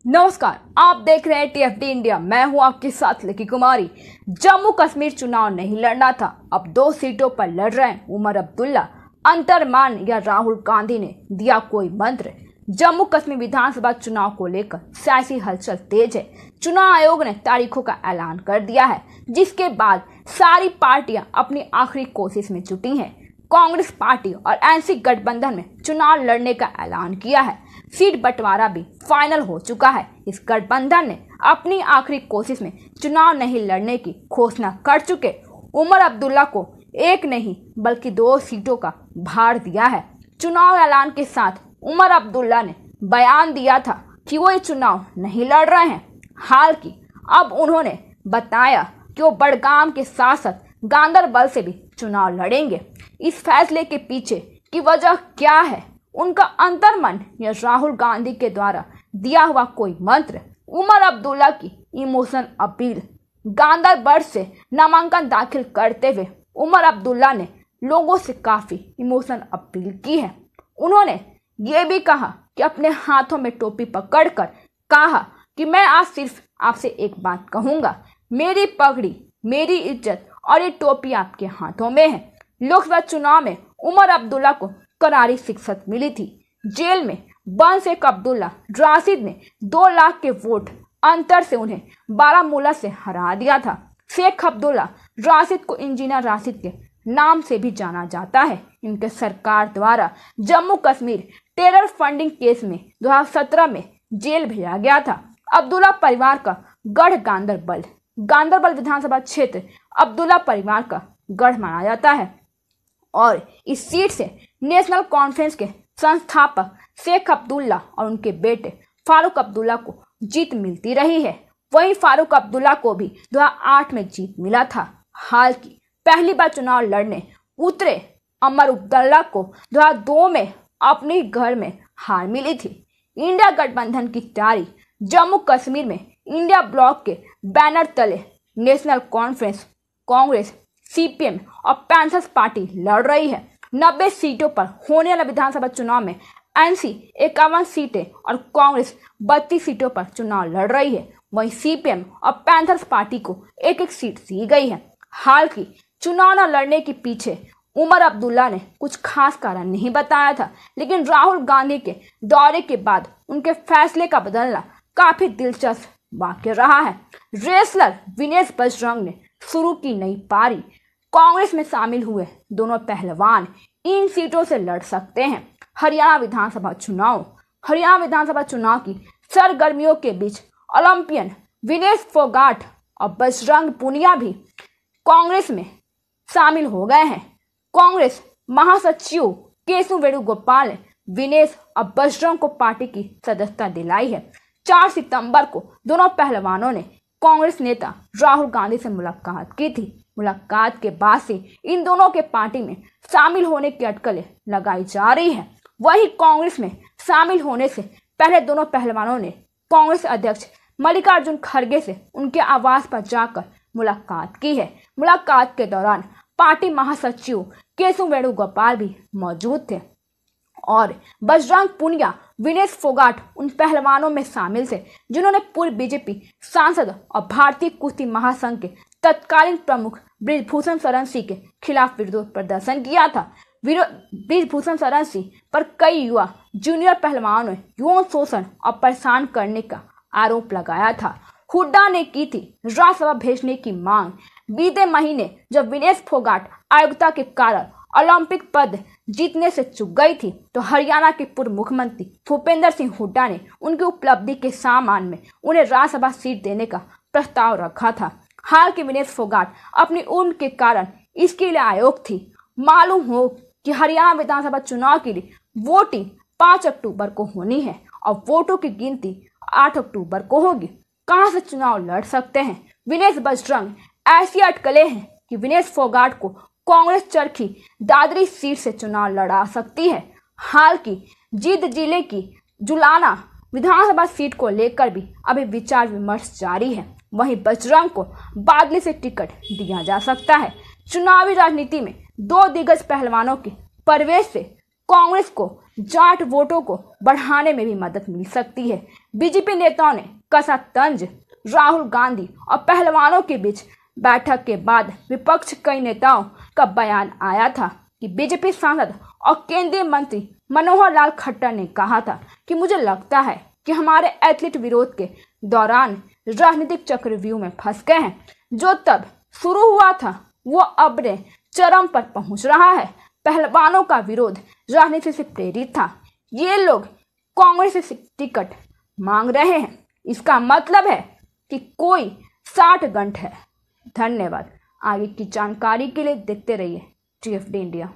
नमस्कार, आप देख रहे हैं टीएफडी इंडिया। मैं हूं आपके साथ लकी कुमारी। जम्मू कश्मीर चुनाव नहीं लड़ना था, अब 2 सीटों पर लड़ रहे हैं उमर अब्दुल्ला। अंतर्मान या राहुल गांधी ने दिया कोई मंत्र? जम्मू कश्मीर विधानसभा चुनाव को लेकर सियासी हलचल तेज है। चुनाव आयोग ने तारीखों का ऐलान कर दिया है, जिसके बाद सारी पार्टियां अपनी आखिरी कोशिश में जुटी हैं। कांग्रेस पार्टी और एनसी गठबंधन में चुनाव लड़ने का ऐलान किया है। सीट बंटवारा भी फाइनल हो चुका है। इस गठबंधन ने अपनी आखिरी कोशिश में चुनाव नहीं लड़ने की घोषणा कर चुके उमर अब्दुल्ला को एक नहीं बल्कि 2 सीटों का भार दिया है। चुनाव ऐलान के साथ उमर अब्दुल्ला ने बयान दिया था कि वो ये चुनाव नहीं लड़ रहे हैं। हालांकि अब उन्होंने बताया कि वो बड़गाम के साथ साथ गांदरबल से भी चुनाव लड़ेंगे। इस फैसले के पीछे की वजह क्या है? उनका अंतर्मन या राहुल गांधी के द्वारा दिया हुआ कोई मंत्र? उमर अब्दुल्ला की इमोशनल अपील। गांदरबल से नामांकन दाखिल करते हुए उमर अब्दुल्ला ने लोगों से काफी इमोशनल अपील की है। उन्होंने ये भी कहा कि अपने हाथों में टोपी पकड़कर कहा कि मैं आज सिर्फ आपसे एक बात कहूंगा, मेरी पगड़ी, मेरी इज्जत और ये टोपी आपके हाथों में है। लोकसभा चुनाव में उमर अब्दुल्ला को करारी शिक्षा मिली थी। जेल में बंद शेख अब्दुल्ला राशिद ने 2 लाख के वोट अंतर से उन्हें बारामूला से हरा दिया था। शेख अब्दुल्ला राशिद को इंजीनियर राशिद के नाम से भी जाना जाता है। इनके सरकार द्वारा Jammu Kashmir terror funding case में 2017 में जेल भेजा गया था। अब्दुल्ला परिवार का गढ़ गांदरबल विधानसभा क्षेत्र अब्दुल्ला परिवार का गढ़ माना जाता है और इस सीट से नेशनल कॉन्फ्रेंस के संस्थापक शेख अब्दुल्ला और उनके बेटे फारूक अब्दुल्ला को जीत मिलती रही है। वहीं फारूक अब्दुल्ला को भी 2008 में जीत मिला था। हालांकि पहली बार चुनाव लड़ने उतरे उमर अब्दुल्ला को 2002 में अपने घर में हार मिली थी। इंडिया गठबंधन की तैयारी। जम्मू कश्मीर में इंडिया ब्लॉक के बैनर तले नेशनल कॉन्फ्रेंस, कांग्रेस, सीपीएम और पैंथर्स पार्टी लड़ रही है। 90 सीटों पर होने वाले विधानसभा चुनाव में एनसी 51 सीटें और कांग्रेस 32 सीटों पर चुनाव लड़ रही है। वहीं सीपीएम और पैंथर्स पार्टी को एक सीट दी गई है। हालांकि चुनाव न लड़ने के पीछे उमर अब्दुल्ला ने कुछ खास कारण नहीं बताया था, लेकिन राहुल गांधी के दौरे के बाद उनके फैसले का बदलना काफी दिलचस्प वाक्य रहा है। रेसलर विनेश बजरंग ने शुरू की नई पारी। कांग्रेस में शामिल हुए दोनों पहलवान इन सीटों से लड़ सकते हैं। हरियाणा विधानसभा चुनाव की सरगर्मियों के बीच ओलंपियन विनेश फोगाट और बजरंग पुनिया भी कांग्रेस में शामिल हो गए हैं। कांग्रेस महासचिव केशव वेणुगोपाल ने विनेश और बजरंग को पार्टी की सदस्यता दिलाई है। 4 सितंबर को दोनों पहलवानों ने कांग्रेस नेता राहुल गांधी से मुलाकात की थी। मुलाकात के बाद से इन दोनों के पार्टी में शामिल होने की अटकलें लगाई जा रही है। वहीं कांग्रेस में शामिल होने से पहले दोनों पहलवानों ने कांग्रेस अध्यक्ष मल्लिकार्जुन खड़गे से उनके आवास पर जाकर मुलाकात की है। मुलाकात के दौरान पार्टी महासचिव केशव वेणुगोपाल भी मौजूद थे और बजरंग पुनिया, विनेश फोगाट उन पहलवानों में शामिल थे जिन्होंने पूर्व बीजेपी सांसद और भारतीय कुश्ती महासंघ के तत्कालीन प्रमुख बृजभूषण शरण सिंह के खिलाफ विरोध प्रदर्शन किया था। बृजभूषण शरण सिंह पर कई युवा जूनियर पहलवानों ने यौन शोषण और परेशान करने का आरोप लगाया था। हुड्डा ने की थी राज्यसभा भेजने की मांग। बीते महीने जब विनेश फोगाट अयोग्यता के कारण ओलंपिक पद जीतने से चूक गई थी, तो हरियाणा के पूर्व मुख्यमंत्री भूपेंद्र सिंह हुड्डा ने उनकी उपलब्धि के सम्मान में उन्हें राज्यसभा सीट देने का प्रस्ताव रखा था। हालांकि विनेश फोगाट अपनी उम्र के कारण इसके लिए अयोग्य थी। मालूम हो कि हरियाणा विधानसभा चुनाव के लिए वोटिंग 5 अक्टूबर को होनी है और वोटों की गिनती 8 अक्टूबर को होगी। कहां से चुनाव लड़ सकते हैं विनेश बजरंग? ऐसी अटकलें हैं कि विनेश फोगाट को कांग्रेस चरखी दादरी सीट से चुनाव लड़ा सकती है। हालांकि जींद जिले की जुलाना विधानसभा सीट को लेकर भी अभी विचार विमर्श जारी है। वहीं बजरंग को बादली से टिकट दिया जा सकता है। चुनावी राजनीति में 2 दिग्गज पहलवानों के प्रवेश से कांग्रेस को जाट वोटों को बढ़ाने में भी मदद मिल सकती है। बीजेपी नेताओं ने कसा तंज। राहुल गांधी और पहलवानों के बीच बैठक के बाद विपक्ष कई नेताओं का बयान आया था कि बीजेपी सांसद और केंद्रीय मंत्री मनोहर लाल खट्टर ने कहा था कि मुझे लगता है कि हमारे एथलीट विरोध के दौरान राजनीतिक चक्रव्यूह में फंस गए हैं। जो तब शुरू हुआ था वो अब चरम पर पहुंच रहा है। पहलवानों का विरोध राजनीति से प्रेरित था। ये लोग कांग्रेस से टिकट मांग रहे हैं। इसका मतलब है कि कोई 60 गंठ है। धन्यवाद। आगे की जानकारी के लिए देखते रहिए TFD इंडिया।